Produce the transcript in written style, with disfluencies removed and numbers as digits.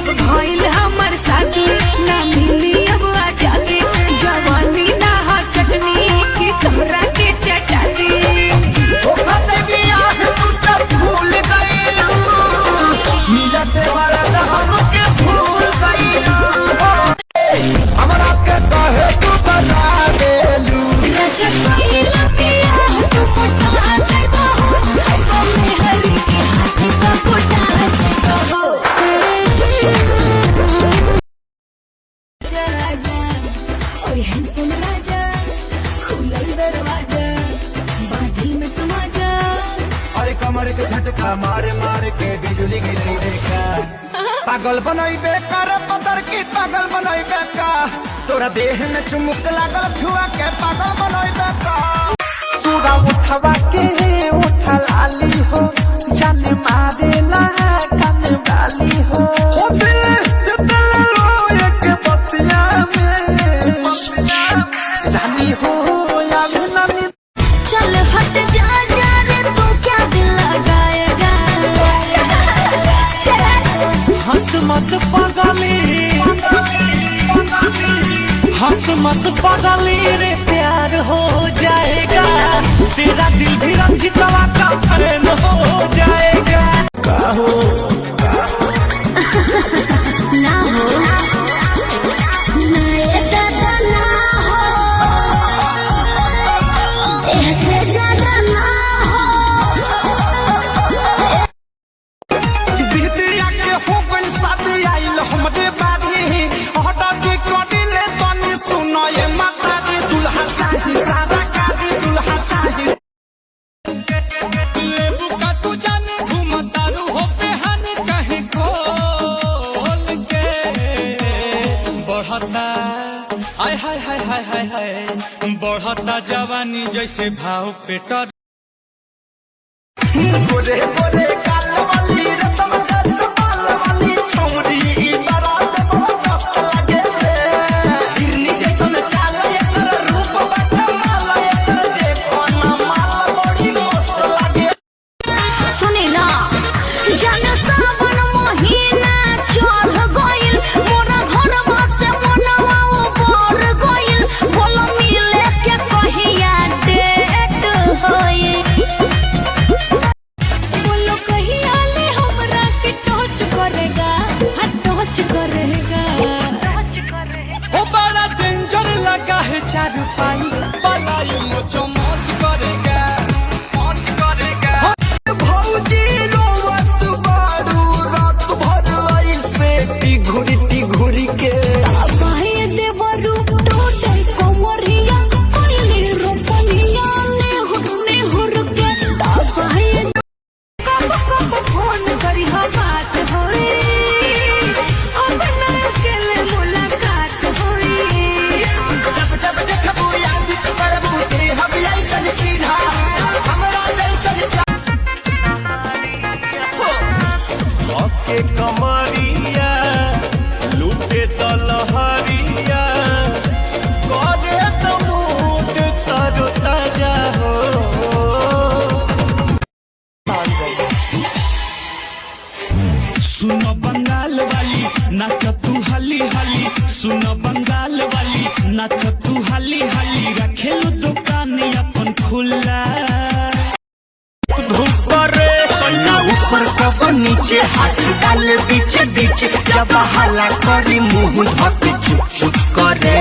अब भइल हमर साथी ना मिली अब आजादी जवानी ना हो चटनी की तोहरा के चटाती ओ फते बियाह तू तो भूल गइलू मिलते वाला हमके भूल गइलू हमरा के कहे तू बता देलू गजब कइला पिया तू पटा जाइबो खाइबो में हरी के हाथ का कोटा जाइबो राजा और हैंडसम राजा खुलल दरवाजा बादल में समा जा अरे कमर के झटका मारे मारे के बिजली गिरी देखा पागल बनई बेकार पतर की पागल बनई बेका तोरा देह में चुमुक लागल छुआ के पागल बनई बेका तोरा उठवा के उठा लाली हो जाने मारेला कान वाली हो दिल जतल रोए के बतिया में जानी हो या नानी चल हट जा जा रे तू क्या दिल लगाएगा हंस मत पागली हंस मत पागली रे प्यार हो जाएगा तेरा दिल भी रंजितवा का फैन हो जाएगा काहो ना हो नए दादा ना हो ऐसे ज्यादा ना दीदिया के हो गइल शादी आइल हमरे बारी हटा के कडिले तनी सुनो ये माता दी दुल्हा चाही सारा कादी दुल्हा चाही लेबू का तू जाने घुमतारू हो पेहन कहीं खोल के बढ़ता आय हाय हाय हाय हाय हाय बढ़ता जवानी जैसे भाव पेटर गोरे गोरे काल वाली रतम जस बाल वाली छौरी ई बड़ा जबरदस्त लगे रे हिरनी जैसन चाल एकर रूप बाटे माल एकर देखो ना माल बड़ी मस्त लगे सुनी ना जन सावन महीना चढ़ गइल मोरा घरवा से मनवा ऊपर गइल बोल मिले के कहिया डेट होई बोलो कहिया ले हमरा के टच करेगा हाँ टच करेगा ओ बड़ा डेंजर लगा है चारू पाई पलाई मुझो मौज करेगा भौजी रोवत बारू रात भर ऐसे घुरी के बाहे देवरू टोटल कोमरिया कोइली रोपनिया ने हुर के बाहे कब फोन करी हा बात होई अब ना अकेले मुलाकात होई जब जब देखबू याद करबू तेरे हम ऐसन चिन्हा हमरा जैसन के कमरिया लूटे तलहरिया करे तो मूड तरो ताजा हो सुनो बंगाल वाली नाच तू हली हली सुनो बंगाल वाली नाच तू हली हली रखेलू दुकान अपन खुला धूप करे सैया ऊपर कब नीचे हाथ डाल बीच बीच जब हला करी मुंह धक चुप चुप करे